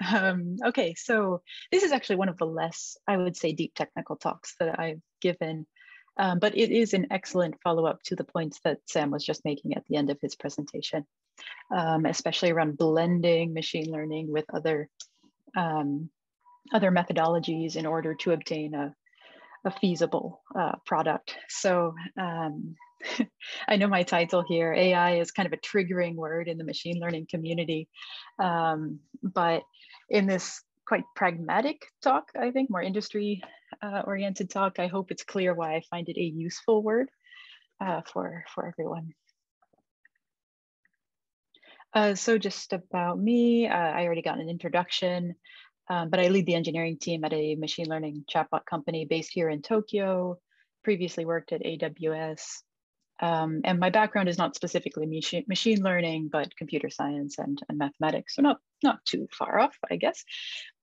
Okay, so this is actually one of the less, I would say, deep technical talks that I've given, but it is an excellent follow-up to the points that Sam was just making at the end of his presentation, especially around blending machine learning with other methodologies in order to obtain a feasible product. So I know my title here, AI is kind of a triggering word in the machine learning community, but in this quite pragmatic talk, I think, more industry oriented talk, I hope it's clear why I find it a useful word for everyone. So just about me, I already got an introduction. But I lead the engineering team at a machine learning chatbot company based here in Tokyo, previously worked at AWS. And my background is not specifically machine learning, but computer science and mathematics. So not too far off, I guess.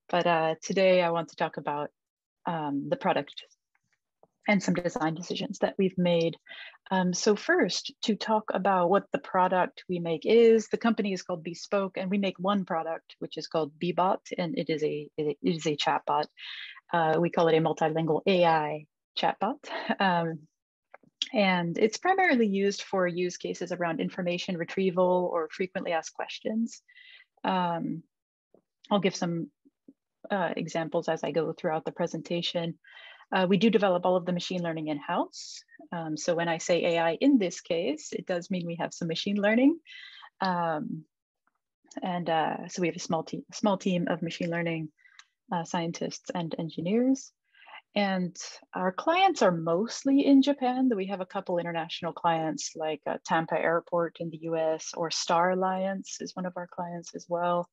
But today I want to talk about the product and some design decisions that we've made. So first, to talk about what the product we make is, the company is called Bespoke, and we make one product, which is called Bbot, and it is a chatbot. We call it a multilingual AI chatbot. And it's primarily used for use cases around information retrieval or frequently asked questions. I'll give some examples as I go throughout the presentation. We do develop all of the machine learning in-house. So when I say AI in this case, it does mean we have some machine learning. So we have a small team of machine learning scientists and engineers. And our clients are mostly in Japan, though we have a couple international clients like Tampa Airport in the US, or Star Alliance is one of our clients as well.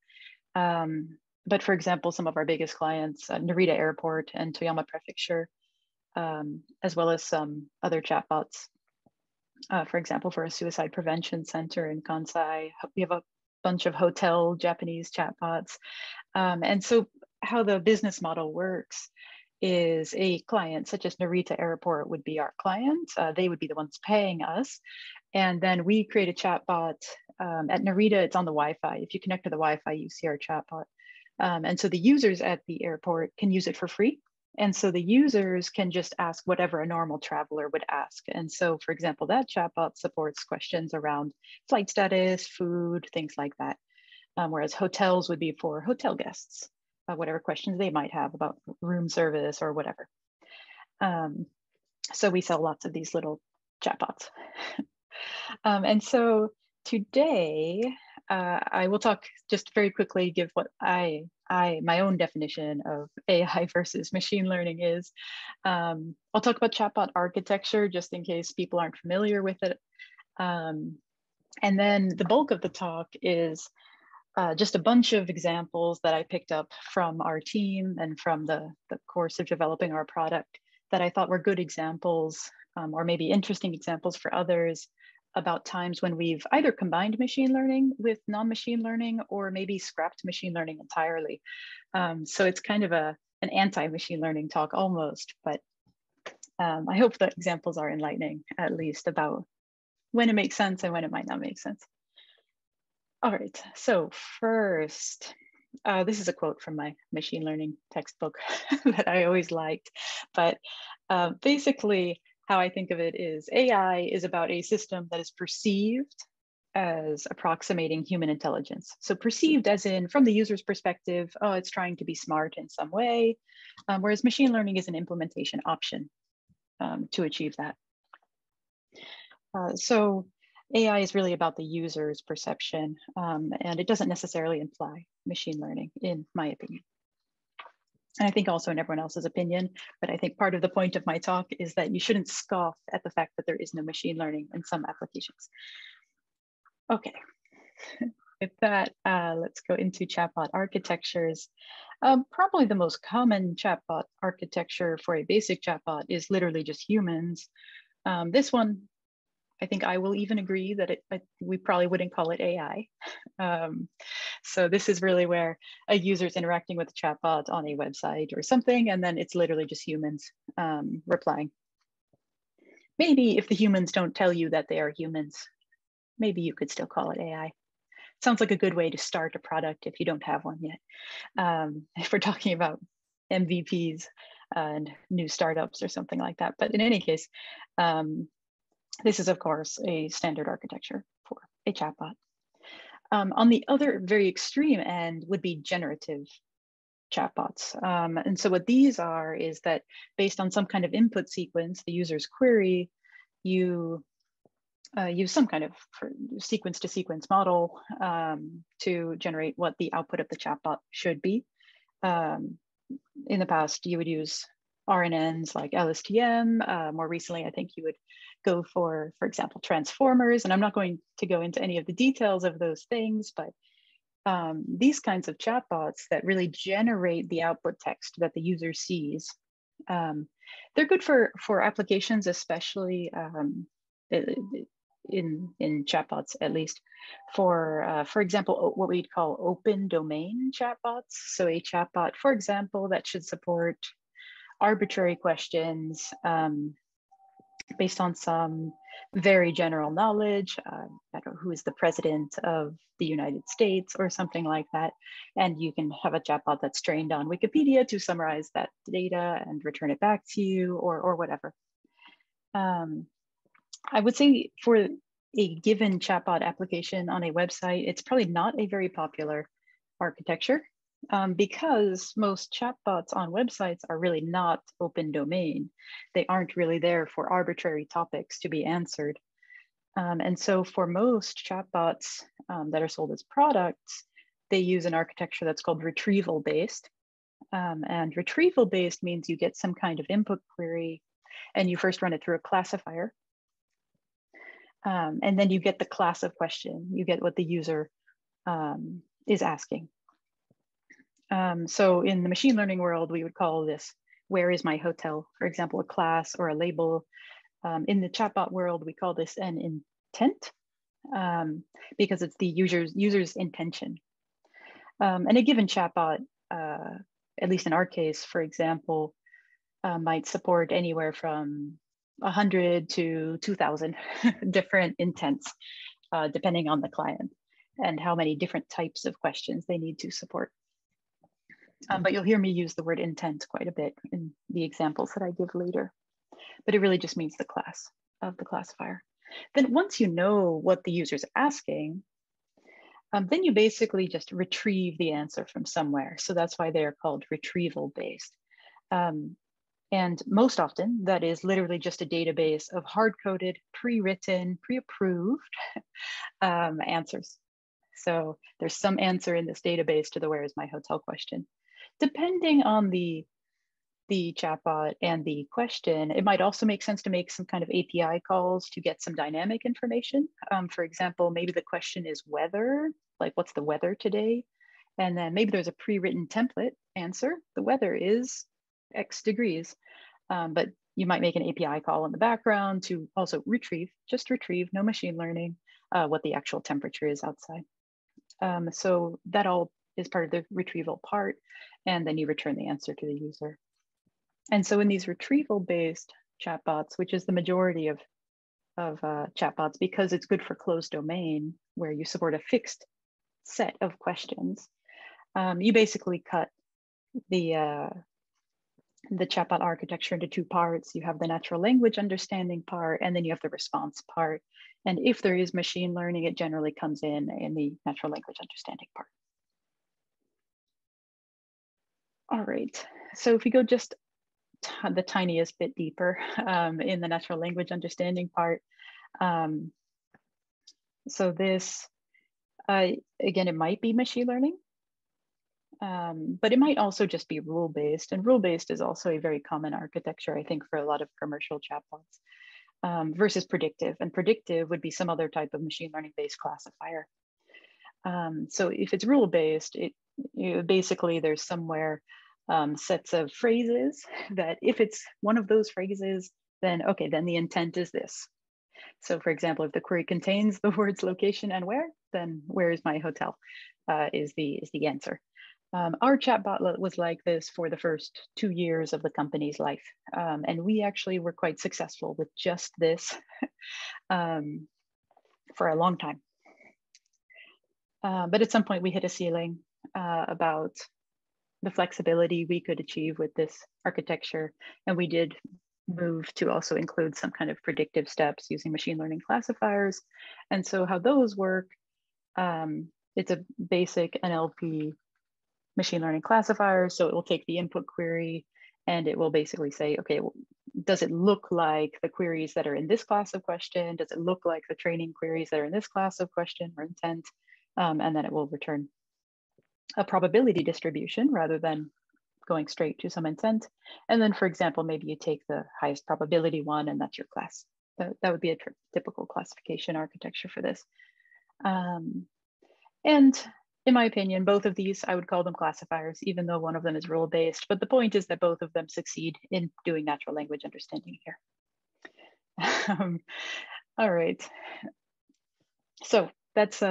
But for example, some of our biggest clients, Narita Airport and Toyama Prefecture, as well as some other chatbots. For example, for a suicide prevention center in Kansai, we have a bunch of hotel Japanese chatbots. And so how the business model works is a client such as Narita Airport would be our client. They would be the ones paying us. And then we create a chatbot. At Narita, it's on the Wi-Fi. If you connect to the Wi-Fi, you see our chatbot. And so the users at the airport can use it for free. And so the users can just ask whatever a normal traveler would ask. And so, for example, that chatbot supports questions around flight status, food, things like that. Whereas hotels would be for hotel guests, whatever questions they might have about room service or whatever. So we sell lots of these little chatbots. And so today, I will talk just very quickly, give what my own definition of AI versus machine learning is. I'll talk about chatbot architecture, just in case people aren't familiar with it. And then the bulk of the talk is just a bunch of examples that I picked up from our team and from the course of developing our product that I thought were good examples, or maybe interesting examples for others, about times when we've either combined machine learning with non-machine learning, or maybe scrapped machine learning entirely. So it's kind of an anti-machine learning talk almost, but I hope the examples are enlightening, at least about when it makes sense and when it might not make sense. All right, so first, this is a quote from my machine learning textbook that I always liked, but basically, how I think of it is AI is about a system that is perceived as approximating human intelligence. So perceived as in, from the user's perspective, oh, it's trying to be smart in some way, whereas machine learning is an implementation option to achieve that. So AI is really about the user's perception, and it doesn't necessarily imply machine learning, in my opinion. And I think also in everyone else's opinion, but I think part of the point of my talk is that you shouldn't scoff at the fact that there is no machine learning in some applications. Okay, with that, let's go into chatbot architectures. Probably the most common chatbot architecture for a basic chatbot is literally just humans. This one, I think I will even agree that we probably wouldn't call it AI. So this is really where a user is interacting with a chatbot on a website or something, and then it's literally just humans replying. Maybe if the humans don't tell you that they are humans, maybe you could still call it AI. sounds like a good way to start a product if you don't have one yet. If we're talking about MVPs and new startups or something like that. But in any case, this is, of course, a standard architecture for a chatbot. On the other very extreme end would be generative chatbots. And so what these are is that based on some kind of input sequence, the user's query, you use some kind of sequence to sequence model to generate what the output of the chatbot should be. In the past, you would use RNNs like LSTM. More recently, I think you would go for example, transformers. And I'm not going to go into any of the details of those things, but these kinds of chatbots that really generate the output text that the user sees, they're good for applications, especially in chatbots, at least for example, what we'd call open domain chatbots. So a chatbot, for example, that should support arbitrary questions based on some very general knowledge. I don't know, who is the president of the United States or something like that. And you can have a chatbot that's trained on Wikipedia to summarize that data and return it back to you or whatever. I would say for a given chatbot application on a website, it's probably not a very popular architecture because most chatbots on websites are really not open domain. They aren't really there for arbitrary topics to be answered. And so for most chatbots that are sold as products, they use an architecture that's called retrieval-based. And retrieval-based means you get some kind of input query and you first run it through a classifier. And then you get the class of question. You get what the user is asking. So in the machine learning world, we would call this, where is my hotel? For example, a class or a label. In the chatbot world, we call this an intent because it's the user's intention. And a given chatbot, at least in our case, for example, might support anywhere from 100 to 2,000 different intents, depending on the client and how many different types of questions they need to support. But you'll hear me use the word intent quite a bit in the examples that I give later. But it really just means the class of the classifier. Then once you know what the user's asking, then you basically just retrieve the answer from somewhere. So that's why they are called retrieval-based. And most often, that is literally just a database of hard-coded, pre-written, pre-approved answers. So there's some answer in this database to the where is my hotel question. Depending on the chatbot and the question, it might also make sense to make some kind of API calls to get some dynamic information. For example, maybe the question is weather, like what's the weather today? And then maybe there's a pre-written template answer. The weather is X degrees, but you might make an API call in the background to also retrieve, no machine learning, what the actual temperature is outside. So that all is part of the retrieval part, and then you return the answer to the user. And so in these retrieval-based chatbots, which is the majority of chatbots, because it's good for closed domain, where you support a fixed set of questions, you basically cut the chatbot architecture into two parts. You have the natural language understanding part, and then you have the response part. And if there is machine learning, it generally comes in the natural language understanding part. All right, so if we go just the tiniest bit deeper in the natural language understanding part. So this, again, it might be machine learning, but it might also just be rule-based. And rule-based is also a very common architecture, I think, for a lot of commercial chatbots versus predictive. And predictive would be some other type of machine learning-based classifier. So if it's rule-based, basically there's somewhere sets of phrases that if it's one of those phrases, then okay, then the intent is this. So for example, if the query contains the words location and where, then where is my hotel is the answer. Our chatbot was like this for the first 2 years of the company's life. And we actually were quite successful with just this for a long time. But at some point we hit a ceiling about the flexibility we could achieve with this architecture. And we did move to also include some kind of predictive steps using machine learning classifiers. And so how those work, it's a basic NLP machine learning classifier. So it will take the input query and it will basically say, okay, well, does it look like the queries that are in this class of question? Does it look like the training queries that are in this class of question or intent? And then it will return a probability distribution rather than going straight to some intent. And then, for example, maybe you take the highest probability one and that's your class. That would be a typical classification architecture for this. And in my opinion, both of these, I would call them classifiers, even though one of them is rule-based. But the point is that both of them succeed in doing natural language understanding here. All right. So that's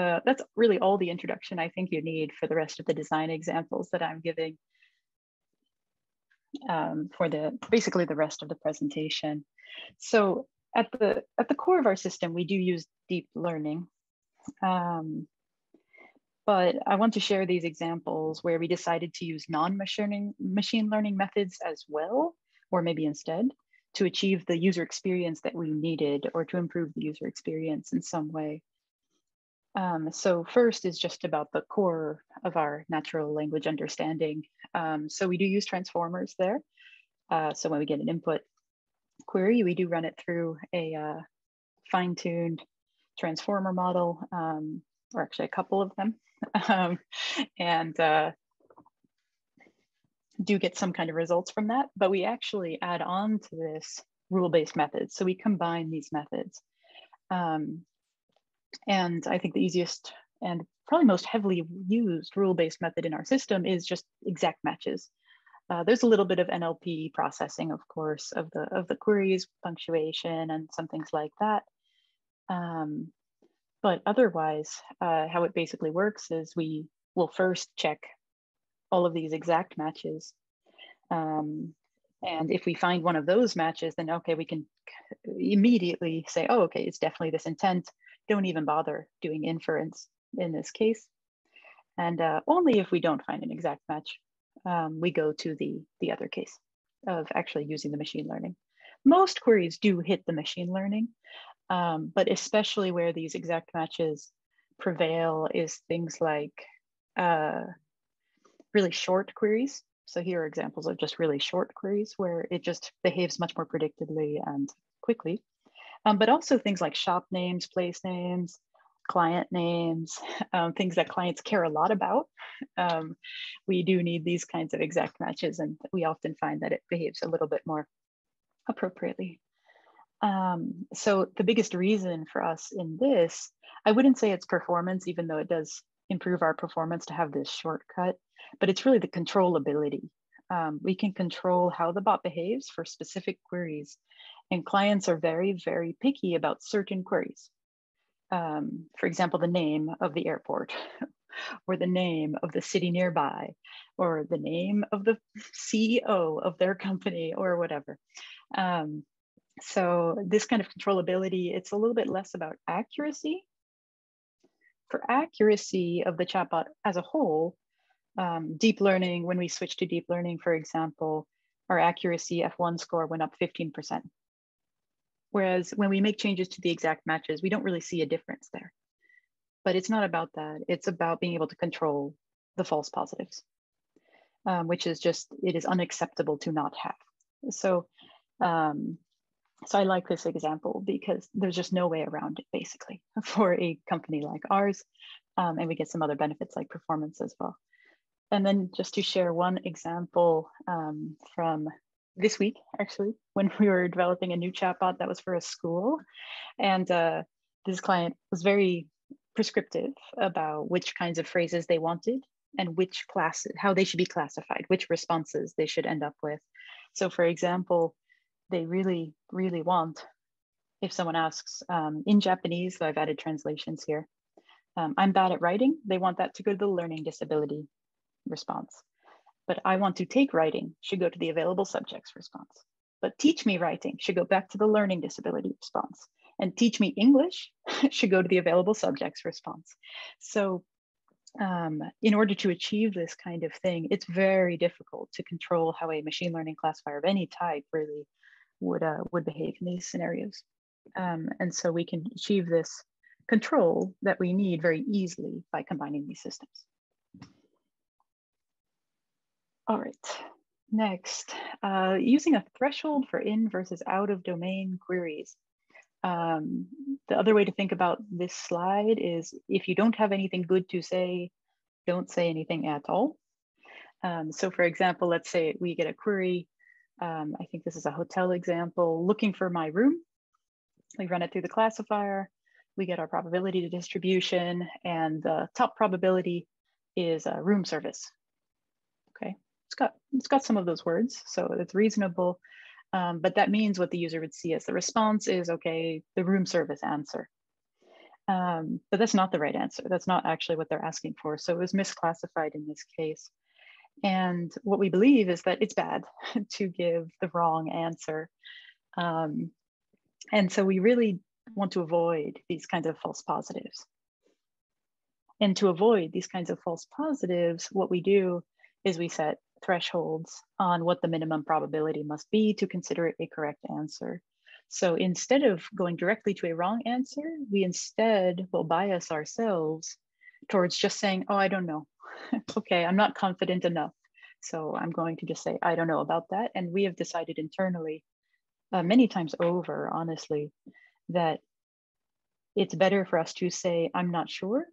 really all the introduction I think you need for the rest of the design examples that I'm giving for basically the rest of the presentation. So at the core of our system, we do use deep learning. But I want to share these examples where we decided to use non-machine learning methods as well, or maybe instead, to achieve the user experience that we needed or to improve the user experience in some way. So first is just about the core of our natural language understanding. So we do use transformers there. So when we get an input query, we do run it through a fine-tuned transformer model, or actually a couple of them, and do get some kind of results from that. But we actually add on to this rule-based methods. So we combine these methods. And I think the easiest and probably most heavily used rule-based method in our system is just exact matches. There's a little bit of NLP processing, of course, of the queries, punctuation, and some things like that. But otherwise, how it basically works is we will first check all of these exact matches. And if we find one of those matches, then okay, we can immediately say, oh, okay, it's definitely this intent. Don't even bother doing inference in this case. And only if we don't find an exact match, we go to the other case of actually using the machine learning. Most queries do hit the machine learning, but especially where these exact matches prevail is things like really short queries. So here are examples of just really short queries where it just behaves much more predictably and quickly. But also things like shop names, place names, client names, things that clients care a lot about. We do need these kinds of exact matches, and we often find that it behaves a little bit more appropriately. So the biggest reason for us in this, I wouldn't say it's performance, even though it does improve our performance to have this shortcut, but it's really the controllability. We can control how the bot behaves for specific queries, and clients are very, very picky about certain queries. For example, the name of the airport, or the name of the city nearby, or the name of the CEO of their company, or whatever. So this kind of controllability, it's a little bit less about accuracy. For accuracy of the chatbot as a whole, deep learning, when we switched to deep learning, for example, our accuracy F1 score went up 15%. Whereas when we make changes to the exact matches, we don't really see a difference there. But it's not about that. It's about being able to control the false positives, which is just, it is unacceptable to not have. So, so I like this example because there's just no way around it, basically, for a company like ours. And we get some other benefits like performance as well. And then just to share one example from this week, actually, when we were developing a new chatbot that was for a school. And this client was very prescriptive about which kinds of phrases they wanted and which class, how they should be classified, which responses they should end up with. So for example, they really, really want, if someone asks in Japanese, so I've added translations here, I'm bad at writing, they want that to go to the learning disability response. But I want to take writing should go to the available subjects response. But teach me writing should go back to the learning disability response. And teach me English should go to the available subjects response. So in order to achieve this kind of thing, it's very difficult to control how a machine learning classifier of any type really would behave in these scenarios. And so we can achieve this control that we need very easily by combining these systems. All right, next, using a threshold for in versus out of domain queries. The other way to think about this slide is if you don't have anything good to say, don't say anything at all. So for example, let's say we get a query, I think this is a hotel example, looking for my room. We run it through the classifier, we get our probability distribution, and the top probability is room service. Okay, it's got some of those words, so it's reasonable. But that means what the user would see as the response is, okay, the room service answer. But that's not the right answer. That's not actually what they're asking for. So it was misclassified in this case. And what we believe is that it's bad to give the wrong answer. And so we really want to avoid these kinds of false positives. And to avoid these kinds of false positives, what we do is we set thresholds on what the minimum probability must be to consider it a correct answer. So instead of going directly to a wrong answer, we instead will bias ourselves towards just saying, oh, I don't know. Okay, I'm not confident enough. So I'm going to just say, I don't know about that. And we have decided internally, many times over, honestly, that it's better for us to say, I'm not sure,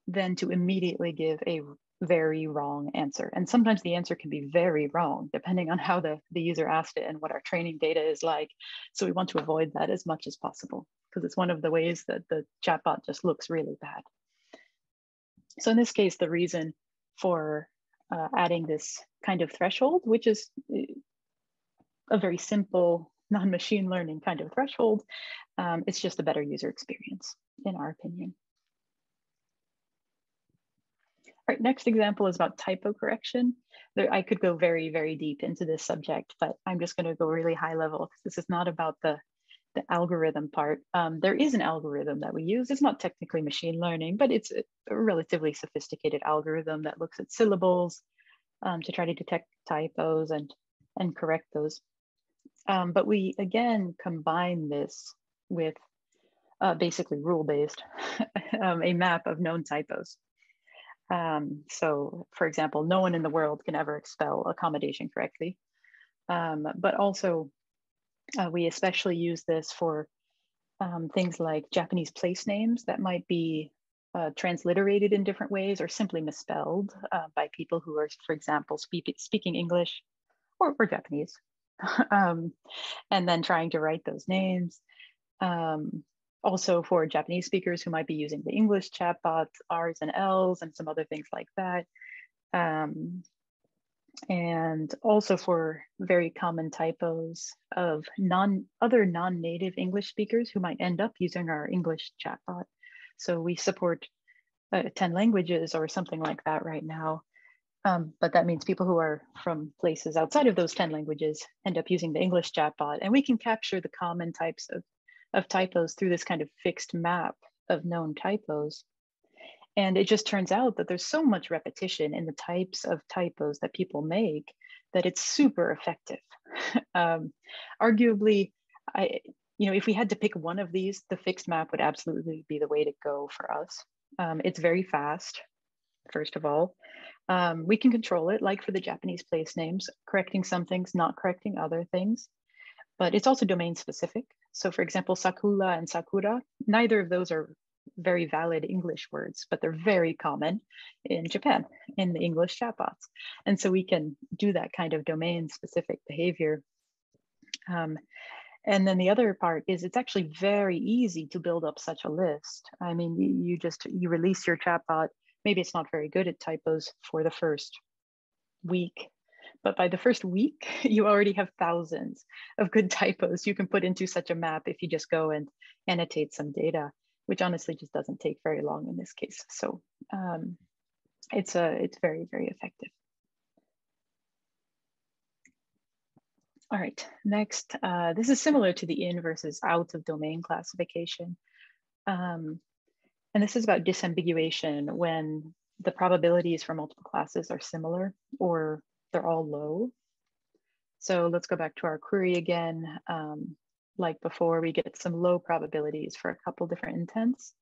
than to immediately give a very wrong answer. And sometimes the answer can be very wrong, depending on how the user asked it and what our training data is like. So we want to avoid that as much as possible, because it's one of the ways that the chatbot just looks really bad. So in this case, the reason for adding this kind of threshold, which is a very simple non-machine learning kind of threshold, it's just a better user experience, in our opinion. All right, next example is about typo correction. I could go very, very deep into this subject, but I'm just going to go really high level because this is not about the algorithm part. There is an algorithm that we use. It's not technically machine learning, but it's a relatively sophisticated algorithm that looks at syllables to try to detect typos and correct those. But we, again, combine this with basically rule-based, a map of known typos. So, for example, no one in the world can ever spell accommodation correctly. But also, we especially use this for things like Japanese place names that might be transliterated in different ways or simply misspelled by people who are, for example, speaking English or Japanese, and then trying to write those names. Also for Japanese speakers who might be using the English chatbot, R's and L's and some other things like that. And also for very common typos of other non-native English speakers who might end up using our English chatbot. So we support 10 languages or something like that right now. But that means people who are from places outside of those 10 languages end up using the English chatbot, and we can capture the common types of typos through this kind of fixed map of known typos. And it just turns out that there's so much repetition in the types of typos that people make that it's super effective. Arguably, if we had to pick one of these, the fixed map would absolutely be the way to go for us. It's very fast, first of all. We can control it, like for the Japanese place names, correcting some things, not correcting other things. But it's also domain specific. So for example, Sakura and Sakura, neither of those are very valid English words, but they're very common in Japan, in the English chatbots. And so we can do that kind of domain specific behavior. And then the other part is it's actually very easy to build up such a list. I mean, you release your chatbot, maybe it's not very good at typos for the first week, but by the first week, you already have thousands of good typos you can put into such a map if you just go and annotate some data, which honestly just doesn't take very long in this case. So it's very, very effective. All right, next, this is similar to the in versus out of domain classification. And this is about disambiguation when the probabilities for multiple classes are similar or they're all low. So let's go back to our query again. Like before, we get some low probabilities for a couple different intents.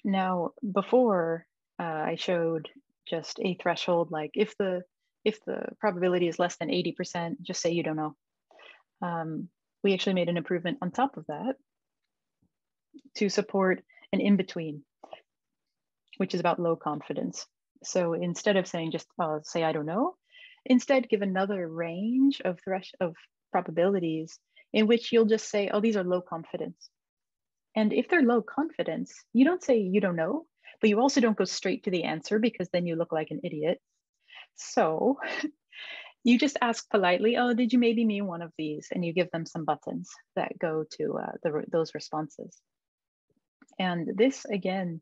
Now, before I showed just a threshold, like if the probability is less than 80%, just say you don't know. We actually made an improvement on top of that to support an in-between, which is about low confidence. So instead of saying just say I don't know, instead give another range of probabilities in which you'll just say, oh, these are low confidence. And if they're low confidence, you don't say you don't know, but you also don't go straight to the answer because then you look like an idiot. So you just ask politely, oh, did you maybe mean one of these? And you give them some buttons that go to those responses. And this, again,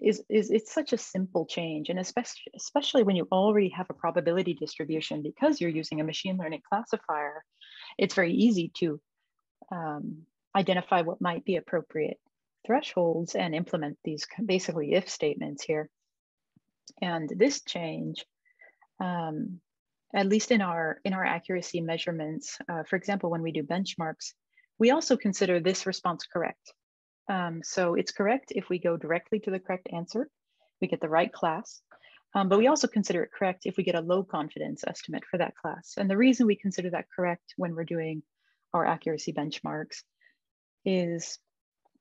it's such a simple change. And especially when you already have a probability distribution, because you're using a machine learning classifier, it's very easy to identify what might be appropriate thresholds and implement these basically if statements here. And this change, at least in our accuracy measurements, for example, when we do benchmarks, we also consider this response correct. So it's correct if we go directly to the correct answer, we get the right class, but we also consider it correct if we get a low confidence estimate for that class. And the reason we consider that correct when we're doing our accuracy benchmarks is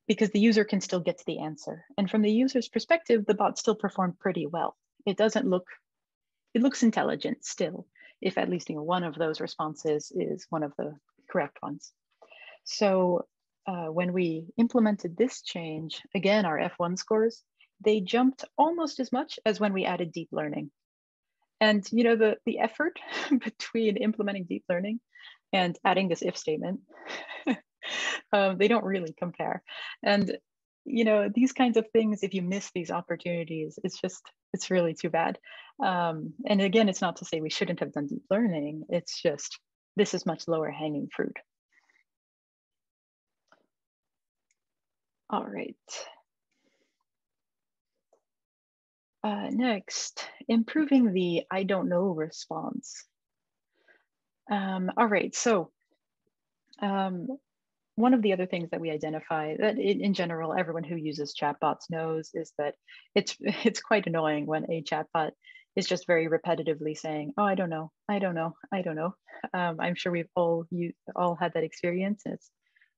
because the user can still get to the answer. And from the user's perspective, the bot still performed pretty well. It looks intelligent still, if at least one of those responses is one of the correct ones. So when we implemented this change, again, our F1 scores, they jumped almost as much as when we added deep learning. And the effort between implementing deep learning and adding this if statement, they don't really compare. And these kinds of things, if you miss these opportunities, it's really too bad. And again, it's not to say we shouldn't have done deep learning. It's just, this is much lower hanging fruit. All right. Next, improving the I don't know response. All right, so one of the other things that we identify that in general, everyone who uses chatbots knows is that it's quite annoying when a chatbot is just very repetitively saying, oh, I don't know, I don't know, I don't know. I'm sure we've all had that experience. And it's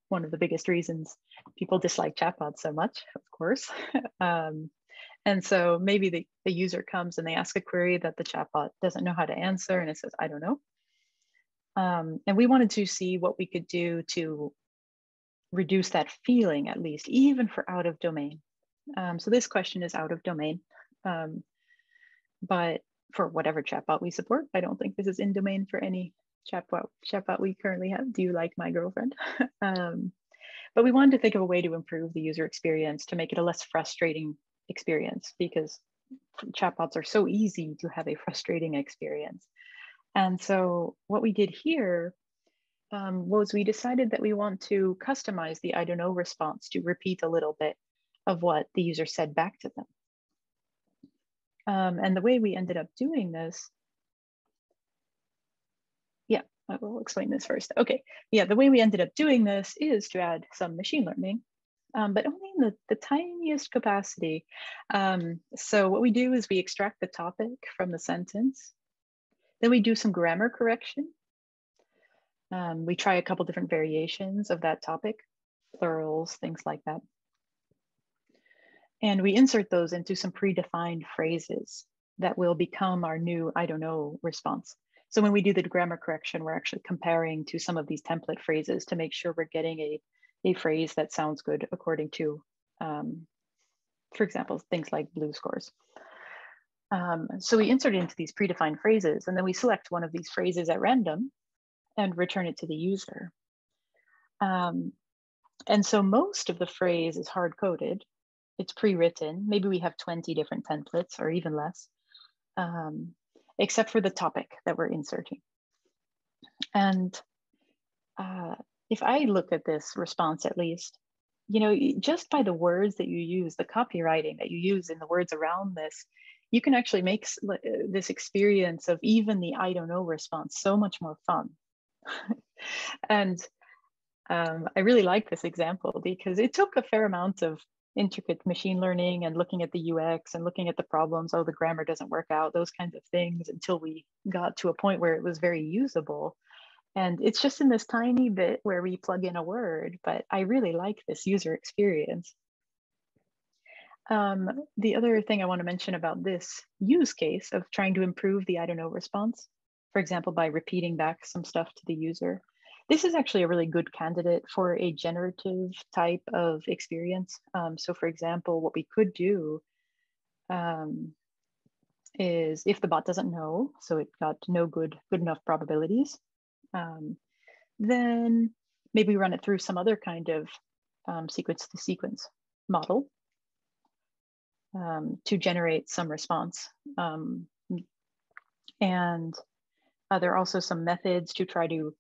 one of the biggest reasons people dislike chatbots so much, of course. And so maybe the user comes and they ask a query that the chatbot doesn't know how to answer, and it says, I don't know. And we wanted to see what we could do to reduce that feeling, at least, even for out of domain. So this question is out of domain, but for whatever chatbot we support. I don't think this is in domain for any chatbot we currently have. Do you like my girlfriend? But we wanted to think of a way to improve the user experience, to make it a less frustrating experience, because chatbots are so easy to have a frustrating experience. And so what we did here was we decided that we want to customize the I don't know response to repeat a little bit of what the user said back to them. And the way we ended up doing this, yeah, I will explain this first. Okay, yeah, the way we ended up doing this is to add some machine learning, but only in the tiniest capacity. So what we do is we extract the topic from the sentence. Then we do some grammar correction. We try a couple different variations of that topic, plurals, things like that. And we insert those into some predefined phrases that will become our new I don't know response. So when we do the grammar correction, we're actually comparing to some of these template phrases to make sure we're getting a phrase that sounds good according to, for example, things like blue scores. So we insert it into these predefined phrases, and then we select one of these phrases at random and return it to the user. And so most of the phrase is hard-coded. It's pre-written. Maybe we have 20 different templates or even less, except for the topic that we're inserting. And if I look at this response, at least, just by the words that you use, the copywriting that you use in the words around this, you can actually make this experience of even the I don't know response so much more fun. And I really like this example because it took a fair amount of intricate machine learning and looking at the UX and looking at the problems. Oh, the grammar doesn't work out, those kinds of things, until we got to a point where it was very usable. And it's just in this tiny bit where we plug in a word, but I really like this user experience. The other thing I want to mention about this use case of trying to improve the I don't know response, for example, by repeating back some stuff to the user, this is actually a really good candidate for a generative type of experience. So for example, what we could do is if the bot doesn't know, so it got no good enough probabilities, then maybe run it through some other kind of sequence to sequence model to generate some response. And there are also some methods to try to,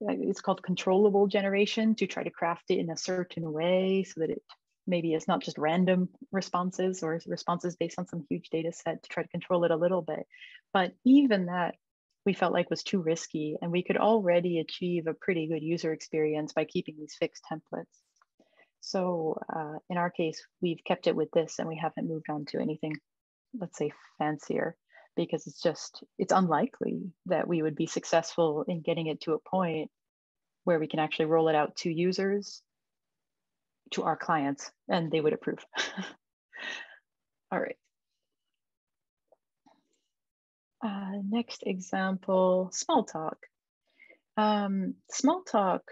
it's called controllable generation, to try to craft it in a certain way so that it maybe is not just random responses or responses based on some huge data set, to try to control it a little bit. But even that we felt like was too risky, and we could already achieve a pretty good user experience by keeping these fixed templates. So in our case, we've kept it with this and we haven't moved on to anything, let's say, fancier, because it's unlikely that we would be successful in getting it to a point where we can actually roll it out to users, to our clients, and they would approve. All right. Next example, small talk. Small talk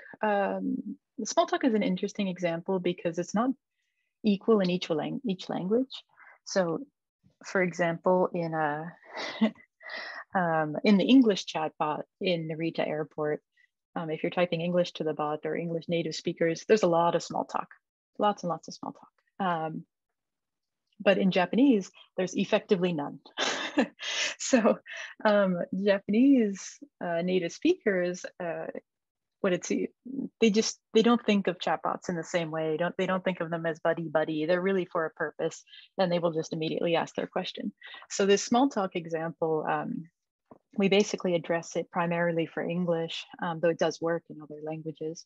is an interesting example because it's not equal in each language. So, for example, in the English chatbot in Narita Airport, if you're typing English to the bot or English native speakers, there's a lot of small talk, lots and lots of small talk. But in Japanese, there's effectively none. So Japanese native speakers, they don't think of chatbots in the same way. They don't think of them as buddy. They're really for a purpose, and they will just immediately ask their question. So this small talk example, we basically address it primarily for English, though it does work in other languages.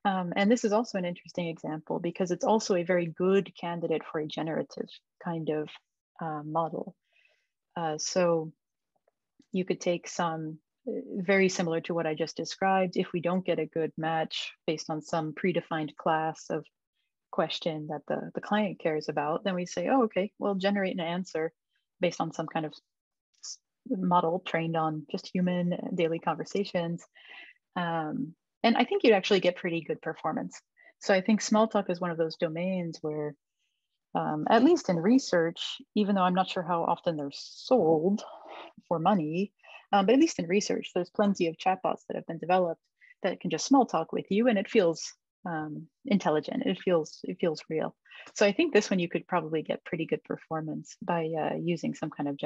And this is also an interesting example because it's also a very good candidate for a generative kind of model. So you could take some very similar to what I just described. If we don't get a good match based on some predefined class of question that the client cares about, then we say, oh, okay, we'll generate an answer based on some kind of model trained on just human daily conversations. And I think you'd actually get pretty good performance. So I think small talk is one of those domains where, at least in research, even though I'm not sure how often they're sold for money, but at least in research, there's plenty of chatbots that have been developed that can just small talk with you, and it feels intelligent. It feels real. So I think this one you could probably get pretty good performance by using some kind of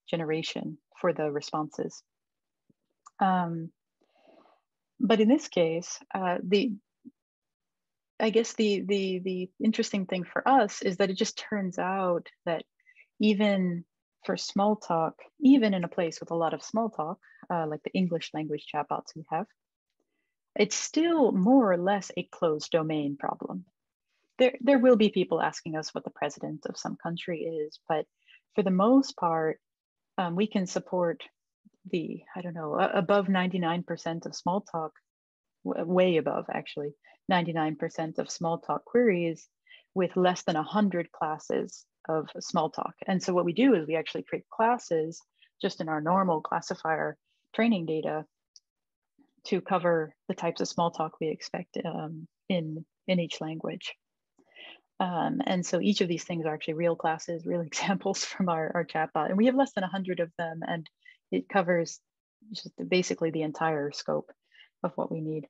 generation for the responses. But in this case, I guess the interesting thing for us is that it just turns out that even for small talk, even in a place with a lot of small talk, like the English language chatbots we have, it's still more or less a closed domain problem. There will be people asking us what the president of some country is, but for the most part, we can support the, I don't know, above 99% of small talk, way above actually, 99% of small talk queries with less than 100 classes of small talk. And so what we do is we actually create classes just in our normal classifier training data to cover the types of small talk we expect in each language. And so each of these things are actually real classes, real examples from our chatbot. And we have less than 100 of them, and it covers just basically the entire scope of what we need.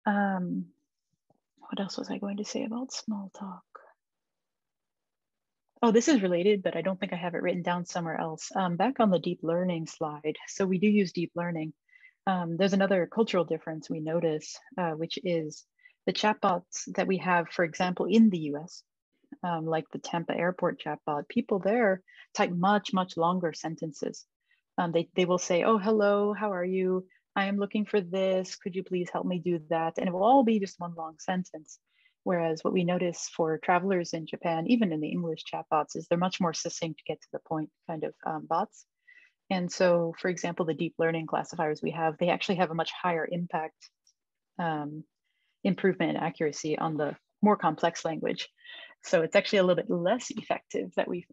What else was I going to say about small talk? Oh, this is related, but I don't think I have it written down somewhere else. Back on the deep learning slide. So we do use deep learning. There's another cultural difference we notice, which is the chatbots that we have, for example, in the US, like the Tampa airport chatbot, people there type much, much longer sentences. They will say, oh, hello, how are you? I am looking for this. Could you please help me do that? And it will all be just one long sentence. Whereas what we notice for travelers in Japan, even in the English chatbots, is they're much more succinct, get to the point kind of bots. And so, for example, the deep learning classifiers we have, they actually have a much higher impact improvement in accuracy on the more complex language. So it's actually a little bit less effective that we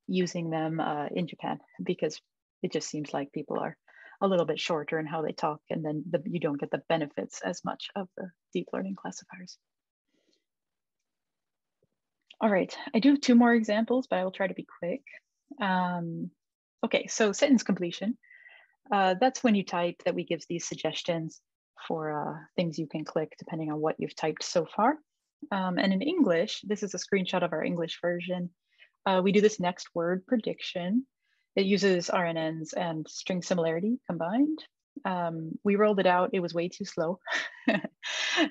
using them in Japan, because it just seems like people are a little bit shorter in how they talk, and then you don't get the benefits as much of the deep learning classifiers. All right, I do 2 more examples, but I will try to be quick. Okay, so sentence completion. That's when you type that we gives these suggestions for things you can click depending on what you've typed so far. And in English, this is a screenshot of our English version. We do this next word prediction. It uses RNNs and string similarity combined. We rolled it out, it was way too slow.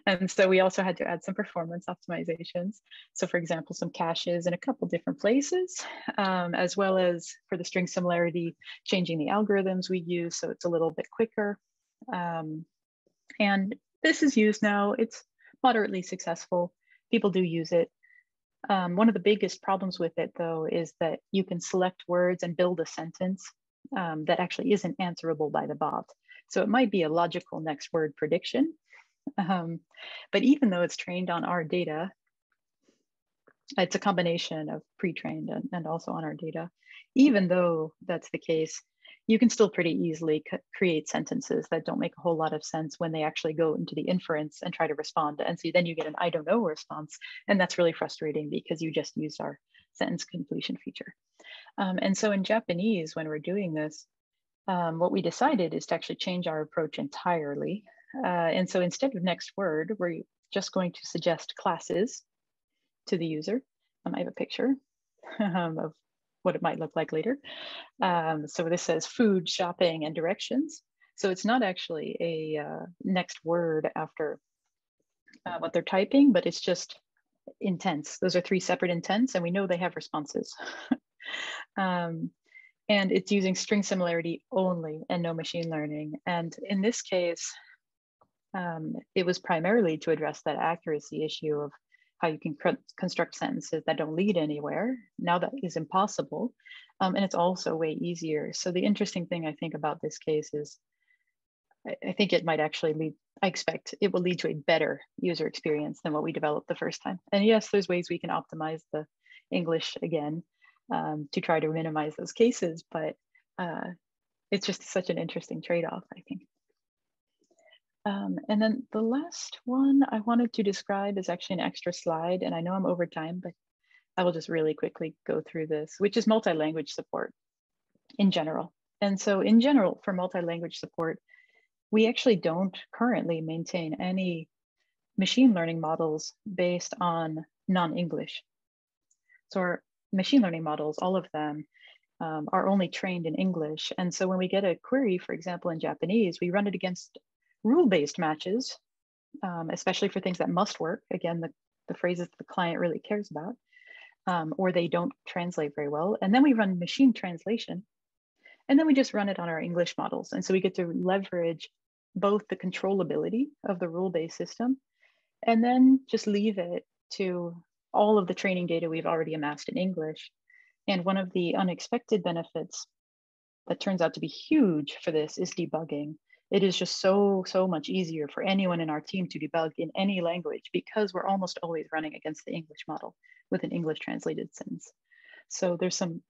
And so we also had to add some performance optimizations. So for example, some caches in a couple different places, as well as for the string similarity, changing the algorithms we use so it's a little bit quicker. And this is used now, it's moderately successful. People do use it. One of the biggest problems with it, though, is that you can select words and build a sentence that actually isn't answerable by the bot. So it might be a logical next word prediction, but even though it's trained on our data, it's a combination of pre-trained and also on our data. Even though that's the case, you can still pretty easily create sentences that don't make a whole lot of sense when they actually go into the inference and try to respond. And so then you get an I don't know response. And that's really frustrating because you just used our sentence completion feature. And so in Japanese, when we're doing this, what we decided is to actually change our approach entirely. And so instead of next word, we're just going to suggest classes to the user. I have a picture of what it might look like later. So this says food, shopping, and directions. So it's not actually a next word after what they're typing, but it's just intents. Those are 3 separate intents, and we know they have responses. And it's using string similarity only and no machine learning. And in this case, it was primarily to address that accuracy issue of how you can construct sentences that don't lead anywhere. Now that is impossible. And it's also way easier. So the interesting thing I think about this case is, I think it might actually lead, I expect it will lead to a better user experience than what we developed the first time. And yes, there's ways we can optimize the English again to try to minimize those cases, but it's just such an interesting trade-off, I think. And then the last one I wanted to describe is actually an extra slide, and I know I'm over time, but I will just really quickly go through this, which is multi-language support in general. And so in general, for multi-language support, we actually don't currently maintain any machine learning models based on non-English. So our machine learning models, all of them, are only trained in English. And so when we get a query, for example, in Japanese, we run it against rule-based matches, especially for things that must work. Again, the phrases the client really cares about, or they don't translate very well. And then we run machine translation, and then we just run it on our English models. And so we get to leverage both the controllability of the rule-based system, and then just leave it to all of the training data we've already amassed in English. And one of the unexpected benefits that turns out to be huge for this is debugging. It is just so much easier for anyone in our team to debug in any language because we're almost always running against the English model with an English translated sentence. So there's some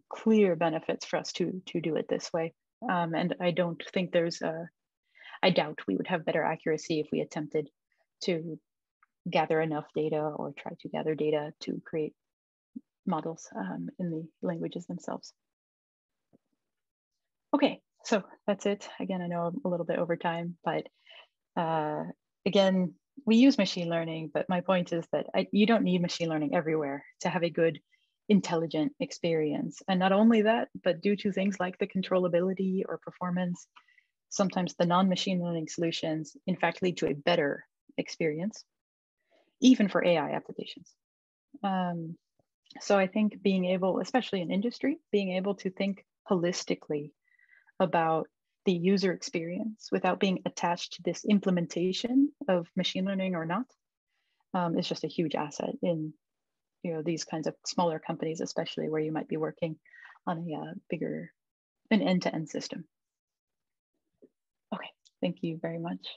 clear benefits for us to do it this way. And I don't think I doubt we would have better accuracy if we attempted to gather enough data or try to gather data to create models in the languages themselves. Okay, so that's it. Again, I know I'm a little bit over time, but again, we use machine learning, but my point is that you don't need machine learning everywhere to have a good, intelligent experience. And not only that, but due to things like the controllability or performance, sometimes the non-machine learning solutions, in fact, lead to a better experience, even for AI applications. So I think being able, especially in industry, being able to think holistically about the user experience without being attached to this implementation of machine learning or not, is just a huge asset in these kinds of smaller companies, especially where you might be working on a bigger, an end-to-end system. Okay, thank you very much.